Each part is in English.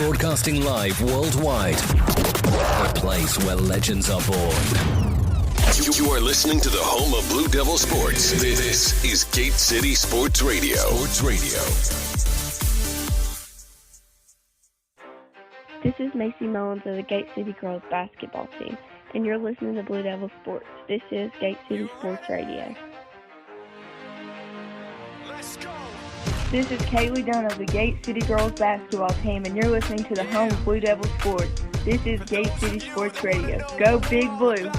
Broadcasting live worldwide. The place where legends are born. You are listening to the home of Blue Devil Sports. This is Gate City Sports Radio. This is Macy Mullins of the Gate City Girls basketball team, and you're listening to Blue Devil Sports. This is Gate City Sports Radio. This is Kaylee Dunn of the Gate City Girls basketball team, and you're listening to the home of Blue Devil Sports. This is Gate City Sports Radio. Go Big Blue!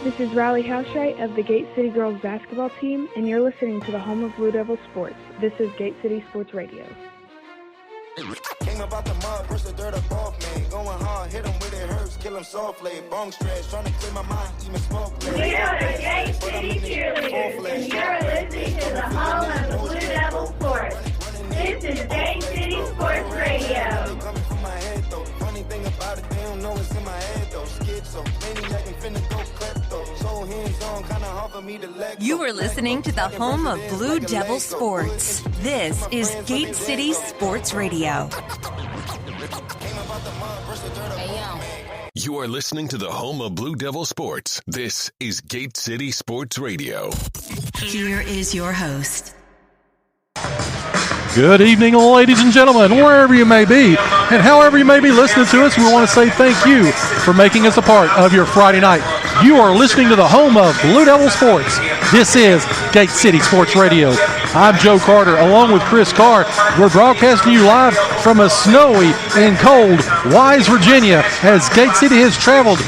This is Riley Housewright of the Gate City Girls basketball team, and you're listening to the home of Blue Devil Sports. This is Gate City Sports Radio. Came about the mud, brush the dirt up off me. Going hard, hit him with it hurts, kill him softly. Bong stretch, trying to clear my mind, even smoke. We are the Gate City Cheerleaders, and you're listening to the home of the Blue Devil Sports. This is Gate City Sports Radio. Coming from my head though, funny thing about it, they don't know it's in my head though. Schizo, maniac and finna go klepto. So hands on, kinda hard for me to let go. You are listening to the home of Blue Devil Sports. This is Gate City Sports Radio. You are listening to the home of Blue Devil Sports. This is Gate City Sports Radio. Here is your host. Good evening, ladies and gentlemen, wherever you may be, and however you may be listening to us, we want to say thank you for making us a part of your Friday night. You are listening to the home of Blue Devil Sports. This is Gate City Sports Radio. I'm Joe Carter, along with Chris Carr. We're broadcasting you live from a snowy and cold Wise, Virginia, as Gate City has traveled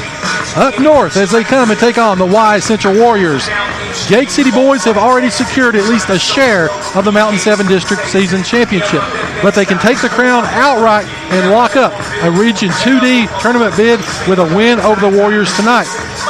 up north as they come and take on the Wise Central Warriors. Gate City boys have already secured at least a share of the Mountain 7 District Season Championship, but they can take the crown outright and lock up a Region 2D tournament bid with a win over the Warriors tonight.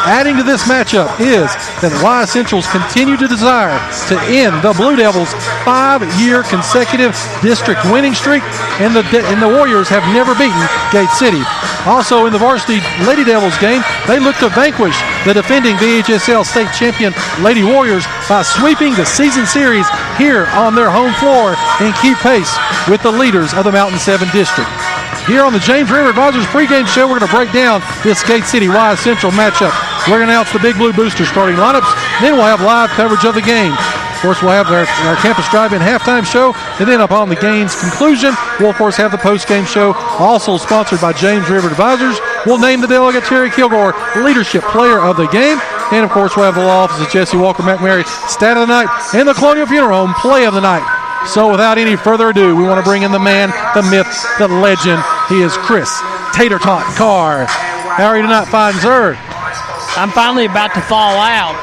Adding to this matchup is that Wise Central's continue to desire to end the Blue Devils' 5-year consecutive district winning streak, and the Warriors have never beaten Gate City. Also in the varsity Lady Devils game, they look to vanquish the defending VHSL state champion Lady Warriors by sweeping the season series here on their home floor and keep pace with the leaders of the Mountain 7 District. Here on the James River Advisors pregame show, we're going to break down this Gate City Wise Central matchup. We're going to announce the Big Blue Boosters starting lineups, then we'll have live coverage of the game. Of course, we'll have our Campus Drive-In halftime show, and then upon the game's conclusion, we'll, of course, have the post-game show, also sponsored by James River Advisors. We'll name the delegate Terry Kilgore Leadership Player of the Game, and, of course, we'll have the law office of Jesse Walker McMary Stat of the Night, and the Colonial Funeral Home Play of the Night. So without any further ado, we want to bring in the man, the myth, the legend. He is Chris Tater Tot Carr. How are you tonight, fine sir? I'm finally about to thaw out.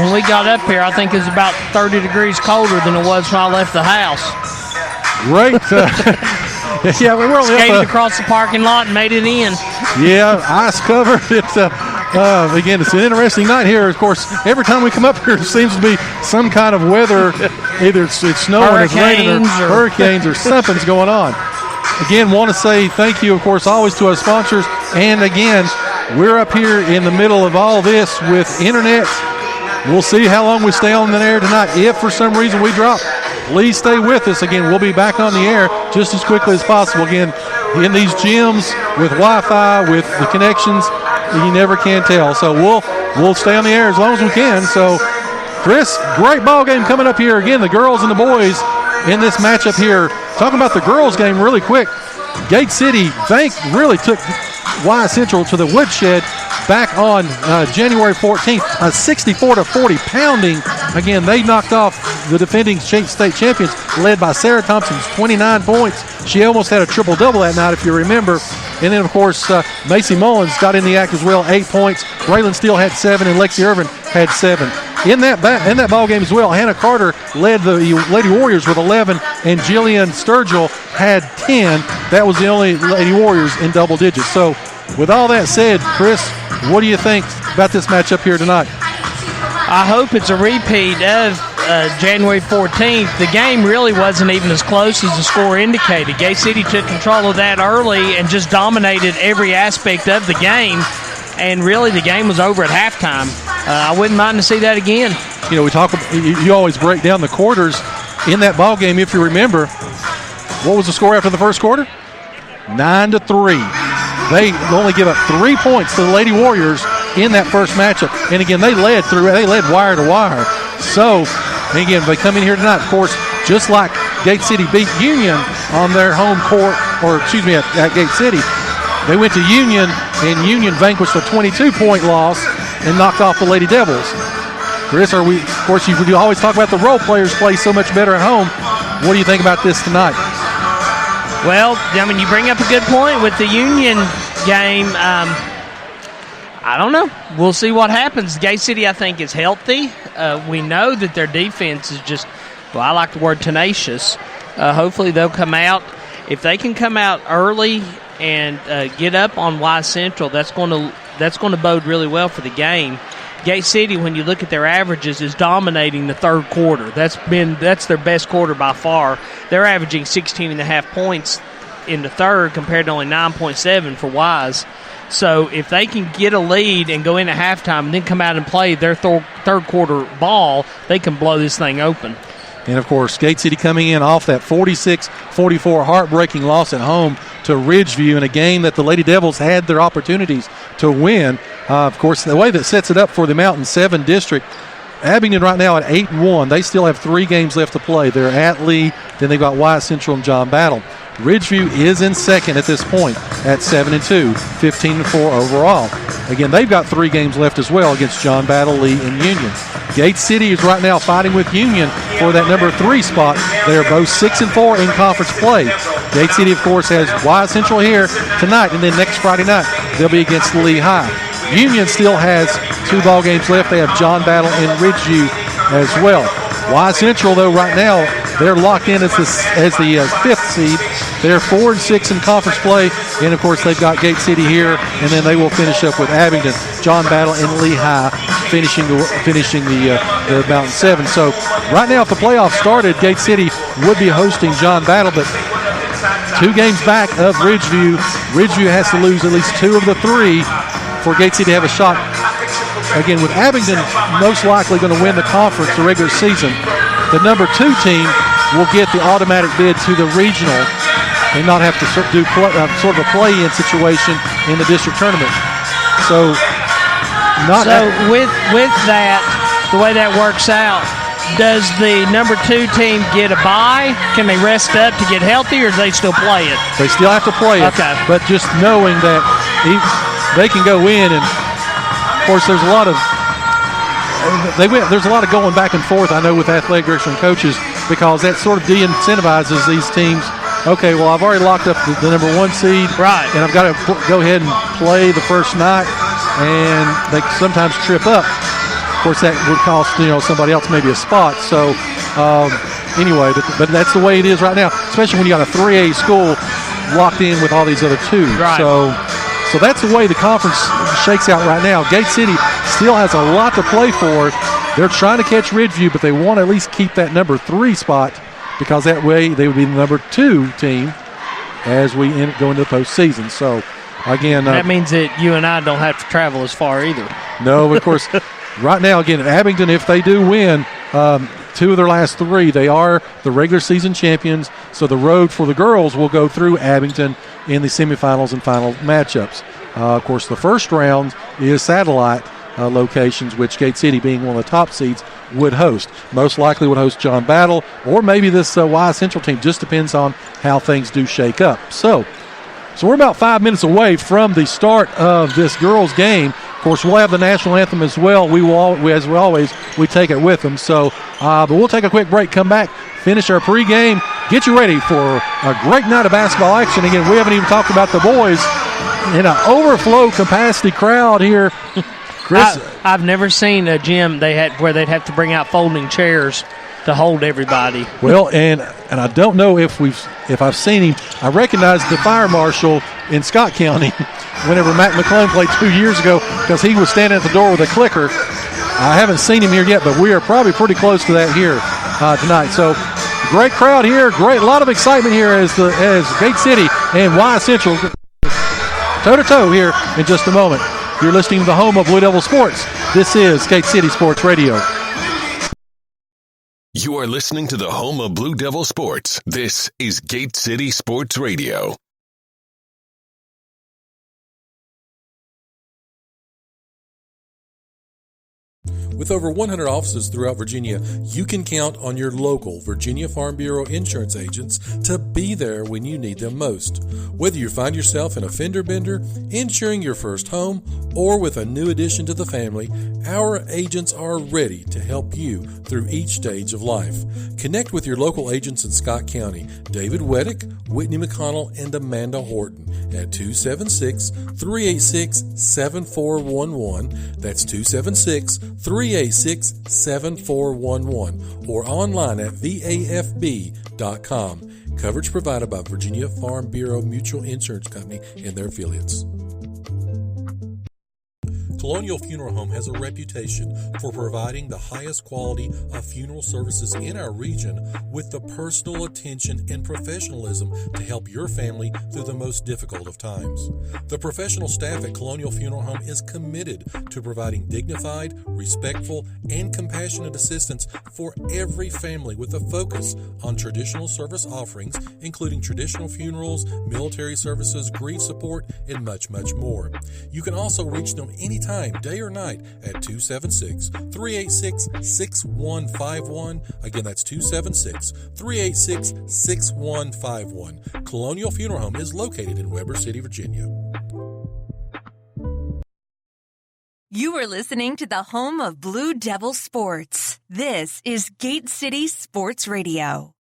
When we got up here, I think it was about 30 degrees colder than it was when I left the house. Great. Yeah, we were only skated across the parking lot and made it in. Yeah, ice covered. Again, it's an interesting night here. Of course, every time we come up here, it seems to be some kind of weather. Either it's snowing, it's raining, or hurricanes, or something's going on. Again, want to say thank you, of course, always to our sponsors. And again, we're up here in the middle of all this with internet. We'll see how long we stay on the air tonight. If for some reason we drop, please stay with us. Again, we'll be back on the air just as quickly as possible. Again, in these gyms with Wi-Fi, with the connections, you never can tell. So we'll stay on the air as long as we can. So, Chris, great ball game coming up here. Again, the girls and the boys in this matchup here. Talking about the girls game really quick. Gate City really took Wise Central to the woodshed back on January 14th, a 64-40 pounding. Again, they knocked off the defending state champions, led by Sarah Thompson's 29 points. She almost had a triple-double that night, if you remember. And then, of course, Macy Mullins got in the act as well, 8 points. Braylon Steele had 7, and Lexi Irvin had 7. In that ball game as well, Hannah Carter led the Lady Warriors with 11, and Jillian Sturgill had 10. That was the only Lady Warriors in double digits. So, with all that said, Chris, what do you think about this matchup here tonight? I hope it's a repeat of January 14th, the game really wasn't even as close as the score indicated. Gate City took control of that early and just dominated every aspect of the game, and really the game was over at halftime. I wouldn't mind to see that again. You know, you always break down the quarters in that ball game. If you remember, what was the score after the first quarter? 9-3. They only give up 3 points to the Lady Warriors in that first matchup. And again, they led wire to wire. So, again, they come in here tonight, of course, just like Gate City beat Union on their home court, at Gate City. They went to Union, and Union vanquished a 22-point loss and knocked off the Lady Devils. Chris, you always talk about the role players play so much better at home. What do you think about this tonight? Well, I mean, you bring up a good point with the Union game. I don't know. We'll see what happens. Gate City, I think, is healthy. We know that their defense is just, I like the word tenacious. Hopefully they'll come out. If they can come out early and get up on Y Central, that's going to bode really well for the game. Gate City, when you look at their averages, is dominating the third quarter. That's their best quarter by far. They're averaging 16.5 points in the third compared to only 9.7 for Wise. So if they can get a lead and go into halftime and then come out and play their third quarter ball, they can blow this thing open. And, of course, Gate City coming in off that 46-44 heartbreaking loss at home to Ridgeview in a game that the Lady Devils had their opportunities to win. Of course, the way that sets it up for the Mountain 7 district, Abingdon right now at 8-1. They still have 3 games left to play. They're at Lee, then they've got Wyatt Central and John Battle. Ridgeview is in second at this point at 7-2, 15-4 overall. Again, they've got 3 games left as well against John Battle, Lee, and Union. Gate City is right now fighting with Union for that number 3 spot. They are both 6-4 in conference play. Gate City, of course, has Wyatt Central here tonight, and then next Friday night they'll be against Lee High. Union still has 2 ball games left. They have John Battle and Ridgeview as well. Wyatt Central, though, right now they're locked in as the 5th seed. They're 4-6 in conference play, and of course they've got Gate City here, and then they will finish up with Abingdon, John Battle, and Lehigh finishing the Mountain 7. So right now, if the playoffs started, Gate City would be hosting John Battle, but 2 games back of Ridgeview. Ridgeview has to lose at least 2 of the 3 for Gate City to have a shot. Again, with Abingdon most likely going to win the conference the regular season, the number 2 team will get the automatic bid to the regional and not have to do sort of a play-in situation in the district tournament. So, with that, the way that works out, does the number 2 team get a bye? Can they rest up to get healthy, or do they still play it? They still have to play it. Okay. But just knowing that they can go in, and of course there's a lot of going back and forth, I know, with athletic direction and coaches, because that sort of de-incentivizes these teams. Okay, well, I've already locked up the number 1 seed, right, and I've got to go ahead and play the first night, and they sometimes trip up. Of course, that would cost somebody else maybe a spot. So anyway, but that's the way it is right now, especially when you got a 3A school locked in with all these other 2. Right. So that's the way the conference shakes out right now. Gate City still has a lot to play for. They're trying to catch Ridgeview, but they want to at least keep that number 3 spot, because that way they would be the number 2 team as we go into the postseason. So, again, that means that you and I don't have to travel as far either. No, of course. Right now, again, Abingdon, if they do win 2 of their last 3, they are the regular season champions. So the road for the girls will go through Abingdon in the semifinals and final matchups. Of course, the first round is satellite locations, which Gate City, being one of the top seeds, would host. Most likely would host John Battle, or maybe this Y Central team. Just depends on how things do shake up. So we're about 5 minutes away from the start of this girls' game. Of course, we'll have the national anthem as well. As we always take it with them. So, but we'll take a quick break, come back, finish our pregame, get you ready for a great night of basketball action. Again, we haven't even talked about the boys in an overflow capacity crowd here. Chris, I've never seen a gym where they'd have to bring out folding chairs to hold everybody. Well, and I don't know if I've seen him. I recognized the fire marshal in Scott County whenever Matt McClung played 2 years ago, because he was standing at the door with a clicker. I haven't seen him here yet, but we are probably pretty close to that here tonight. So great crowd here, a lot of excitement here as Gate City and Y Central toe-to-toe here in just a moment. You're listening to the home of Blue Devil Sports. This is Gate City Sports Radio. You are listening to the home of Blue Devil Sports. This is Gate City Sports Radio. With over 100 offices throughout Virginia, you can count on your local Virginia Farm Bureau insurance agents to be there when you need them most. Whether you find yourself in a fender bender, insuring your first home, or with a new addition to the family, our agents are ready to help you through each stage of life. Connect with your local agents in Scott County, David Weddick, Whitney McConnell, and Amanda Horton at 276-386-7411. That's 276-386-7411 or online at vafb.com. Coverage provided by Virginia Farm Bureau Mutual Insurance Company and their affiliates. Colonial Funeral Home has a reputation for providing the highest quality of funeral services in our region with the personal attention and professionalism to help your family through the most difficult of times. The professional staff at Colonial Funeral Home is committed to providing dignified, respectful, and compassionate assistance for every family with a focus on traditional service offerings, including traditional funerals, military services, grief support, and much, much more. You can also reach them anytime, day or night, at 276-386-6151. Again, that's 276-386-6151. Colonial Funeral Home is located in Weber City, Virginia. You are listening to the home of Blue Devil Sports. This is Gate City Sports Radio.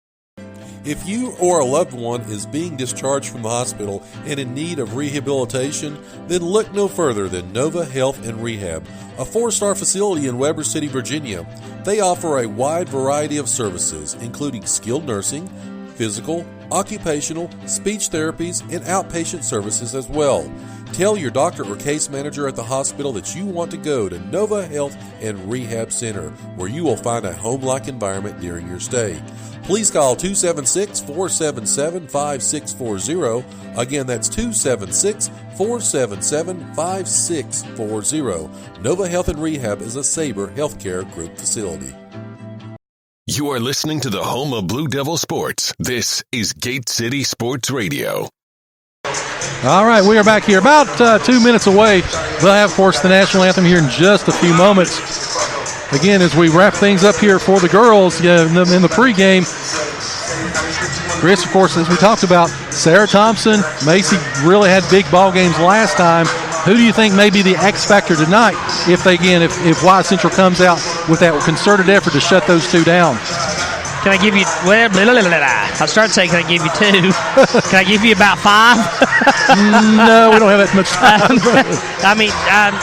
If you or a loved one is being discharged from the hospital and in need of rehabilitation, then look no further than Nova Health and Rehab, a 4-star facility in Weber City, Virginia. They offer a wide variety of services, including skilled nursing, physical, occupational, speech therapies, and outpatient services as well. Tell your doctor or case manager at the hospital that you want to go to Nova Health and Rehab Center, where you will find a home-like environment during your stay. Please call 276-477-5640. Again, that's 276-477-5640. Nova Health and Rehab is a Sabre Healthcare Group facility. You are listening to the home of Blue Devil Sports. This is Gate City Sports Radio. All right, we are back here about 2 minutes away. We'll have, of course, the national anthem here in just a few moments. Again, as we wrap things up here for the girls in the pregame, Chris, of course, as we talked about, Sarah Thompson, Macy really had big ball games last time. Who do you think may be the X factor tonight if Y Central comes out with that concerted effort to shut those two down? Can I give you, I'll start saying, can I give you 2? Can I give you about 5? No, we don't have that much time.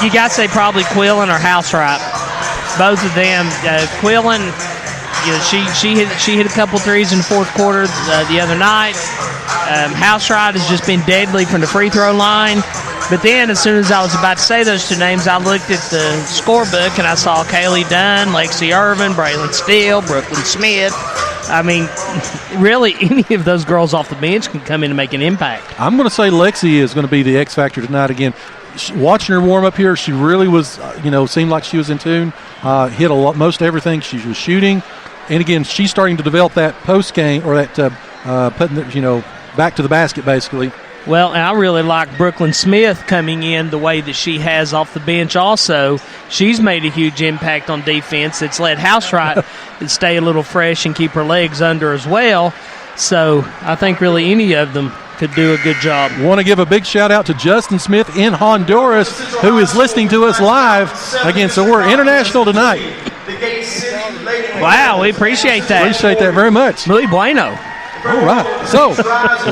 You got to say probably Quillen or Houseright. Both of them. Quillen, she hit a couple threes in the fourth quarter the other night. Houseright has just been deadly from the free throw line. But then, as soon as I was about to say those two names, I looked at the scorebook and I saw Kaylee Dunn, Lexi Irvin, Braylon Steele, Brooklyn Smith. Really, any of those girls off the bench can come in and make an impact. I'm going to say Lexi is going to be the X factor tonight again. Watching her warm up here, she really was, seemed like she was in tune. Hit most everything she was shooting, and again, she's starting to develop that post game or that putting back to the basket basically. Well, and I really like Brooklyn Smith coming in the way that she has off the bench also. She's made a huge impact on defense. It's let Houseright stay a little fresh and keep her legs under as well. So I think really any of them could do a good job. Want to give a big shout out to Justin Smith in Honduras, who is listening to us live again. So we're international tonight. Wow, we appreciate that. Appreciate that very much. Muy bueno. All right, so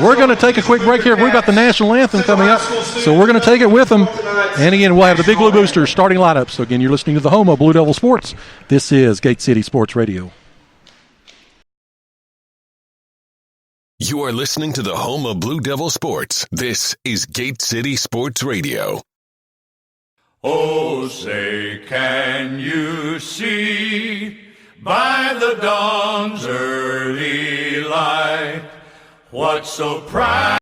we're going to take a quick break here. We've got the national anthem coming up, so we're going to take it with them. And again, we'll have the Big Blue Boosters starting lineup. So again, you're listening to the home of Blue Devil Sports. This is Gate City Sports Radio. You are listening to the home of Blue Devil Sports. This is Gate City Sports Radio. Oh, say, can you see by the dawn's early light what so proud